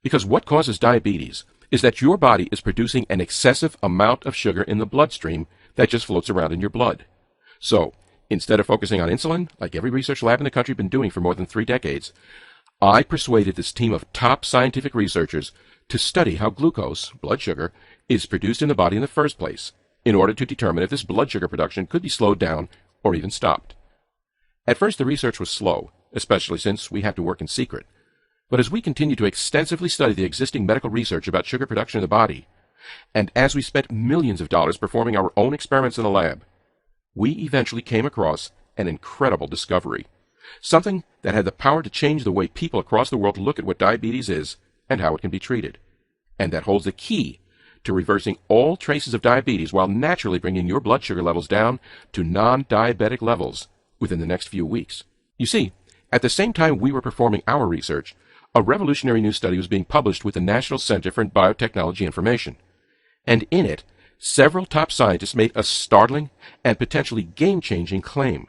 Because what causes diabetes is that your body is producing an excessive amount of sugar in the bloodstream that just floats around in your blood. So, instead of focusing on insulin, like every research lab in the country has been doing for more than 3 decades, I persuaded this team of top scientific researchers to study how glucose, blood sugar, is produced in the body in the first place, in order to determine if this blood sugar production could be slowed down or even stopped. At first, the research was slow, especially since we had to work in secret. But as we continued to extensively study the existing medical research about sugar production in the body, and as we spent millions of dollars performing our own experiments in the lab, we eventually came across an incredible discovery. Something that had the power to change the way people across the world look at what diabetes is and how it can be treated. And that holds the key to reversing all traces of diabetes while naturally bringing your blood sugar levels down to non-diabetic levels within the next few weeks. You see, at the same time we were performing our research, a revolutionary new study was being published with the National Center for Biotechnology Information. And in it, several top scientists made a startling and potentially game-changing claim.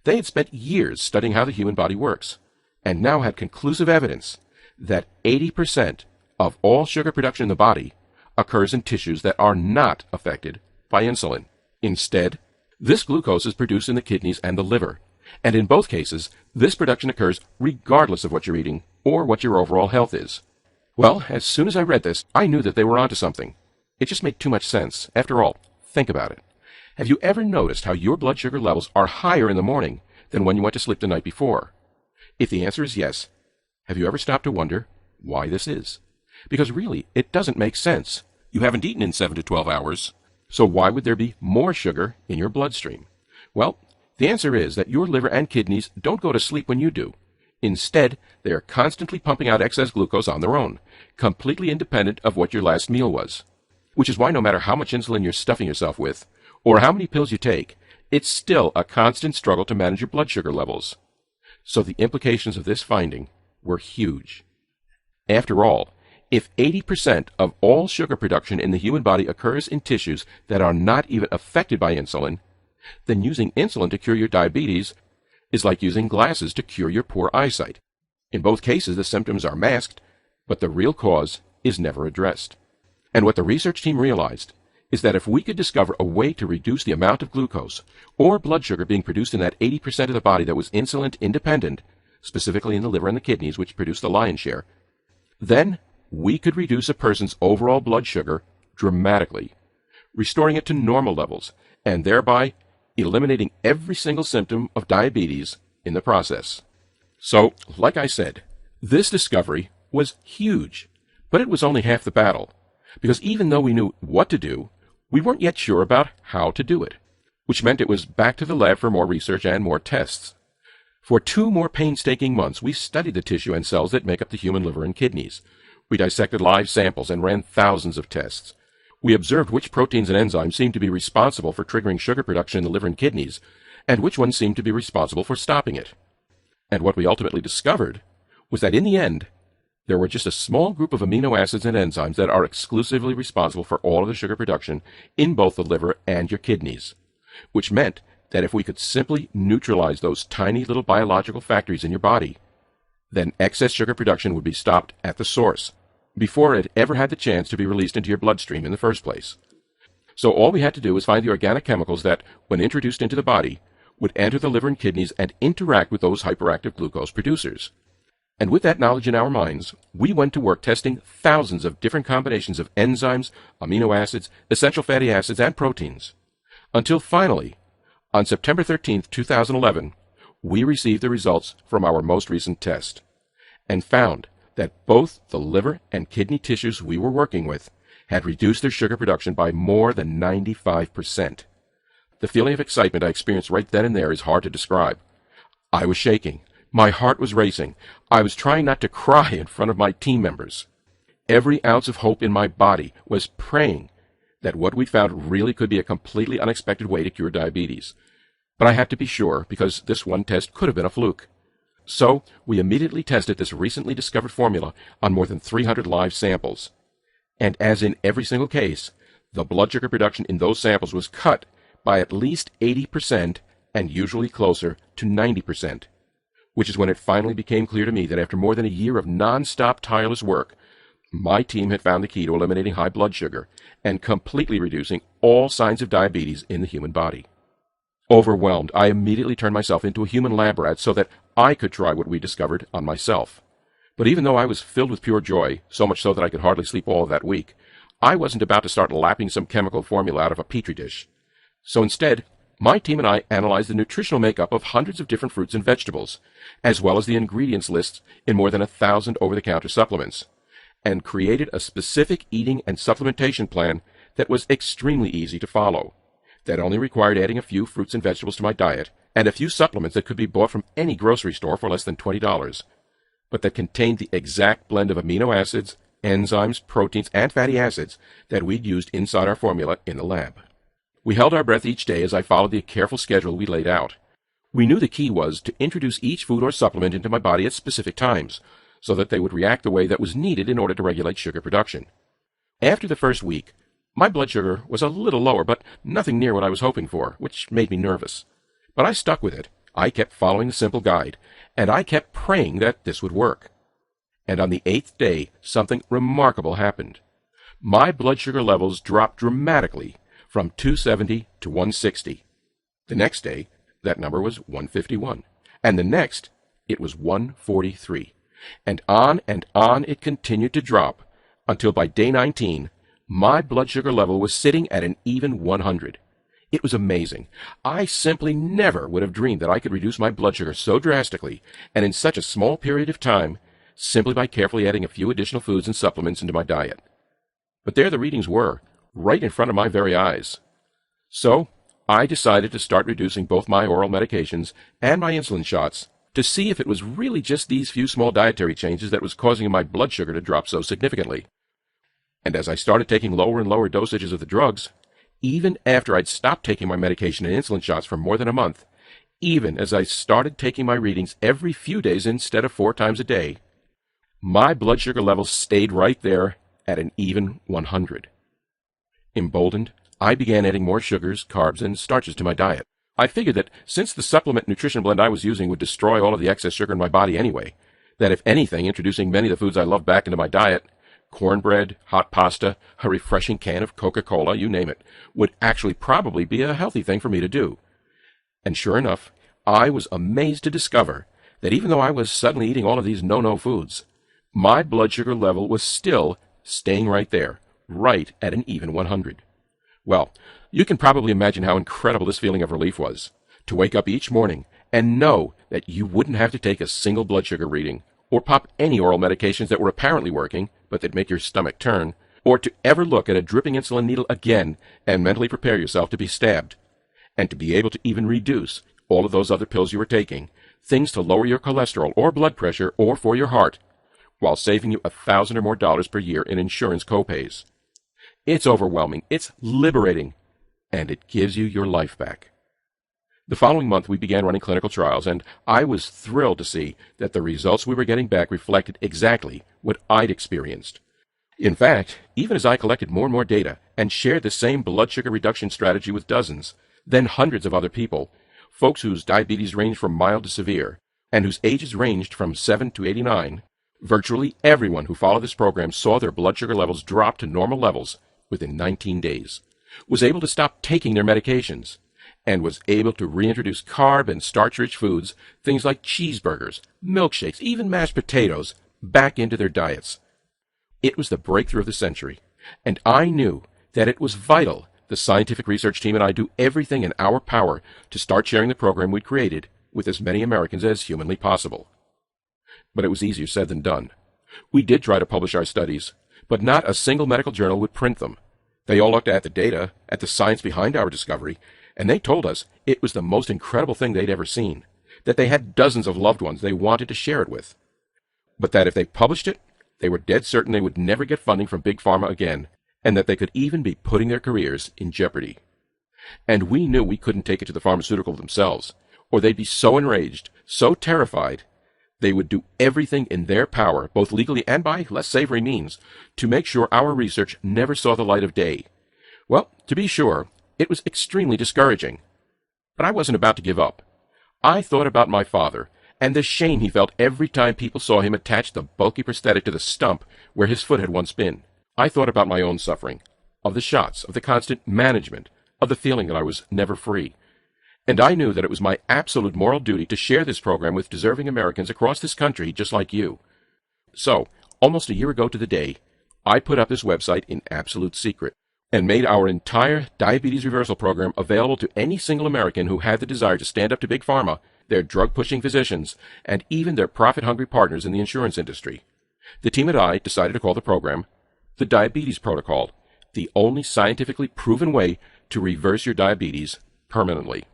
They had spent years studying how the human body works, and now had conclusive evidence that 80% of all sugar production in the body occurs in tissues that are not affected by insulin. Instead, this glucose is produced in the kidneys and the liver, and in both cases, this production occurs regardless of what you're eating or what your overall health is. Well, as soon as I read this, I knew that they were onto something. It just made too much sense. After all, think about it. Have you ever noticed how your blood sugar levels are higher in the morning than when you went to sleep the night before? If the answer is yes, have you ever stopped to wonder why this is? Because really, it doesn't make sense. You haven't eaten in 7 to 12 hours, so why would there be more sugar in your bloodstream? Well, the answer is that your liver and kidneys don't go to sleep when you do. Instead, they are constantly pumping out excess glucose on their own, completely independent of what your last meal was. Which is why no matter how much insulin you're stuffing yourself with, or how many pills you take, it's still a constant struggle to manage your blood sugar levels. So the implications of this finding were huge. After all, if 80% of all sugar production in the human body occurs in tissues that are not even affected by insulin, then using insulin to cure your diabetes is like using glasses to cure your poor eyesight. In both cases, the symptoms are masked, but the real cause is never addressed. And what the research team realized is that if we could discover a way to reduce the amount of glucose or blood sugar being produced in that 80% of the body that was insulin independent, specifically in the liver and the kidneys, which produce the lion's share, then we could reduce a person's overall blood sugar dramatically, restoring it to normal levels, and thereby eliminating every single symptom of diabetes in the process. So, like I said, this discovery was huge, but it was only half the battle, because even though we knew what to do, we weren't yet sure about how to do it, which meant it was back to the lab for more research and more tests. For 2 more painstaking months, we studied the tissue and cells that make up the human liver and kidneys. We dissected live samples and ran thousands of tests. We observed which proteins and enzymes seemed to be responsible for triggering sugar production in the liver and kidneys, and which ones seemed to be responsible for stopping it. And what we ultimately discovered was that in the end, there were just a small group of amino acids and enzymes that are exclusively responsible for all of the sugar production in both the liver and your kidneys, which meant that if we could simply neutralize those tiny little biological factories in your body, then excess sugar production would be stopped at the source, before it ever had the chance to be released into your bloodstream in the first place. So all we had to do was find the organic chemicals that, when introduced into the body, would enter the liver and kidneys and interact with those hyperactive glucose producers. And with that knowledge in our minds, we went to work testing thousands of different combinations of enzymes, amino acids, essential fatty acids, and proteins. Until finally, on September 13th, 2011, we received the results from our most recent test, and found that both the liver and kidney tissues we were working with had reduced their sugar production by more than 95%. The feeling of excitement I experienced right then and there is hard to describe. I was shaking. My heart was racing. I was trying not to cry in front of my team members. Every ounce of hope in my body was praying that what we'd found really could be a completely unexpected way to cure diabetes. But I had to be sure, because this one test could have been a fluke. So we immediately tested this recently discovered formula on more than 300 live samples. And as in every single case, the blood sugar production in those samples was cut by at least 80% and usually closer to 90%. Which is when it finally became clear to me that after more than a year of non-stop tireless work, My team had found the key to eliminating high blood sugar and completely reducing all signs of diabetes in the human body. Overwhelmed, I immediately turned myself into a human lab rat so that I could try what we discovered on myself. But even though I was filled with pure joy, so much so that I could hardly sleep all of that week, I wasn't about to start lapping some chemical formula out of a petri dish. So instead, my team and I analyzed the nutritional makeup of hundreds of different fruits and vegetables, as well as the ingredients lists in more than 1,000 over-the-counter supplements, and created a specific eating and supplementation plan that was extremely easy to follow, that only required adding a few fruits and vegetables to my diet, and a few supplements that could be bought from any grocery store for less than $20, but that contained the exact blend of amino acids, enzymes, proteins, and fatty acids that we'd used inside our formula in the lab. We held our breath each day as I followed the careful schedule we laid out. We knew the key was to introduce each food or supplement into my body at specific times, so that they would react the way that was needed in order to regulate sugar production. After the first week, my blood sugar was a little lower, but nothing near what I was hoping for, which made me nervous. But I stuck with it. I kept following the simple guide, and I kept praying that this would work. And on the 8th day, something remarkable happened. My blood sugar levels dropped dramatically from 270 to 160. The next day, that number was 151. And the next, it was 143. And on it continued to drop, until by day 19, my blood sugar level was sitting at an even 100. It was amazing. I simply never would have dreamed that I could reduce my blood sugar so drastically and in such a small period of time, simply by carefully adding a few additional foods and supplements into my diet. But there the readings were, right in front of my very eyes. So, I decided to start reducing both my oral medications and my insulin shots to see if it was really just these few small dietary changes that was causing my blood sugar to drop so significantly. And as I started taking lower and lower dosages of the drugs, even after I'd stopped taking my medication and insulin shots for more than a month, even as I started taking my readings every few days instead of 4 times a day, my blood sugar levels stayed right there at an even 100. Emboldened, I began adding more sugars, carbs, and starches to my diet. I figured that since the supplement nutrition blend I was using would destroy all of the excess sugar in my body anyway, that if anything, introducing many of the foods I love back into my diet, cornbread, hot pasta, a refreshing can of Coca-Cola, you name it, would actually probably be a healthy thing for me to do. And sure enough, I was amazed to discover that even though I was suddenly eating all of these no-no foods, my blood sugar level was still staying right there, right at an even 100. Well, you can probably imagine how incredible this feeling of relief was, to wake up each morning and know that you wouldn't have to take a single blood sugar reading, or pop any oral medications that were apparently working, but that make your stomach turn, or to ever look at a dripping insulin needle again and mentally prepare yourself to be stabbed, and to be able to even reduce all of those other pills you were taking, things to lower your cholesterol or blood pressure or for your heart, while saving you $1,000 or more per year in insurance copays. It's overwhelming, it's liberating, and it gives you your life back. The following month, we began running clinical trials, and I was thrilled to see that the results we were getting back reflected exactly what I'd experienced. In fact, even as I collected more and more data and shared the same blood sugar reduction strategy with dozens, then hundreds of other people, folks whose diabetes ranged from mild to severe, and whose ages ranged from 7 to 89, virtually everyone who followed this program saw their blood sugar levels drop to normal levels within 19 days, was able to stop taking their medications, and was able to reintroduce carb and starch-rich foods, things like cheeseburgers, milkshakes, even mashed potatoes, back into their diets. It was the breakthrough of the century, and I knew that it was vital the scientific research team and I do everything in our power to start sharing the program we'd created with as many Americans as humanly possible. But it was easier said than done. We did try to publish our studies, but not a single medical journal would print them. They all looked at the data, at the science behind our discovery, and they told us it was the most incredible thing they'd ever seen, that they had dozens of loved ones they wanted to share it with, but that if they published it, they were dead certain they would never get funding from Big Pharma again, and that they could even be putting their careers in jeopardy. And we knew we couldn't take it to the pharmaceutical themselves, or they'd be so enraged, so terrified, they would do everything in their power, both legally and by less savory means, to make sure our research never saw the light of day. Well, to be sure, it was extremely discouraging. But I wasn't about to give up. I thought about my father, and the shame he felt every time people saw him attach the bulky prosthetic to the stump where his foot had once been. I thought about my own suffering, of the shots, of the constant management, of the feeling that I was never free. And I knew that it was my absolute moral duty to share this program with deserving Americans across this country just like you. So, almost a year ago to the day, I put up this website in absolute secret and made our entire diabetes reversal program available to any single American who had the desire to stand up to Big Pharma, their drug-pushing physicians, and even their profit-hungry partners in the insurance industry. The team and I decided to call the program the Diabetes Protocol, the only scientifically proven way to reverse your diabetes permanently.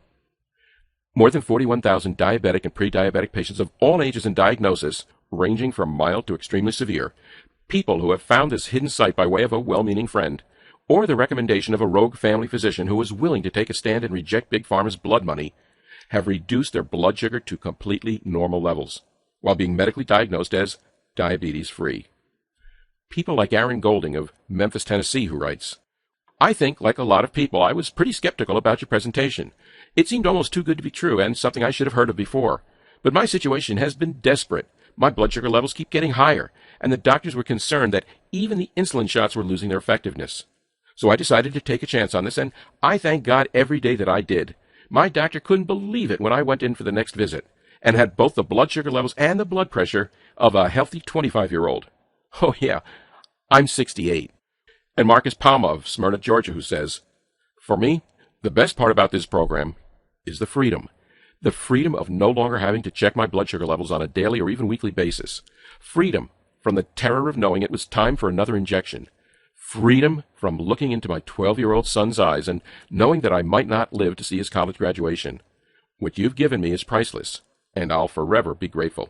More than 41,000 diabetic and pre-diabetic patients of all ages and diagnosis, ranging from mild to extremely severe, people who have found this hidden site by way of a well-meaning friend, or the recommendation of a rogue family physician who was willing to take a stand and reject Big Pharma's blood money, have reduced their blood sugar to completely normal levels, while being medically diagnosed as diabetes-free. People like Aaron Golding of Memphis, Tennessee, who writes, I think, like a lot of people, I was pretty skeptical about your presentation. It seemed almost too good to be true and something I should have heard of before. But my situation has been desperate. My blood sugar levels keep getting higher, and the doctors were concerned that even the insulin shots were losing their effectiveness. So I decided to take a chance on this, and I thank God every day that I did. My doctor couldn't believe it when I went in for the next visit, and had both the blood sugar levels and the blood pressure of a healthy 25-year-old. Oh yeah, I'm 68. And Marcus Palma of Smyrna, Georgia, who says, for me, the best part about this program is the freedom. The freedom of no longer having to check my blood sugar levels on a daily or even weekly basis. Freedom from the terror of knowing it was time for another injection. Freedom from looking into my 12-year-old son's eyes and knowing that I might not live to see his college graduation. What you've given me is priceless, and I'll forever be grateful.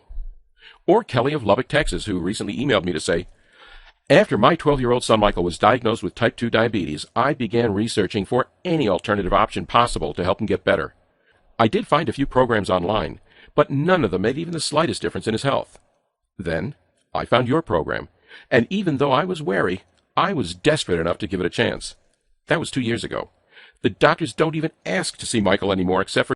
Or Kelly of Lubbock, Texas, who recently emailed me to say, after my 12-year-old son Michael was diagnosed with type 2 diabetes, I began researching for any alternative option possible to help him get better. I did find a few programs online, but none of them made even the slightest difference in his health. Then I found your program, and even though I was wary, I was desperate enough to give it a chance. That was 2 years ago. The doctors don't even ask to see Michael anymore except for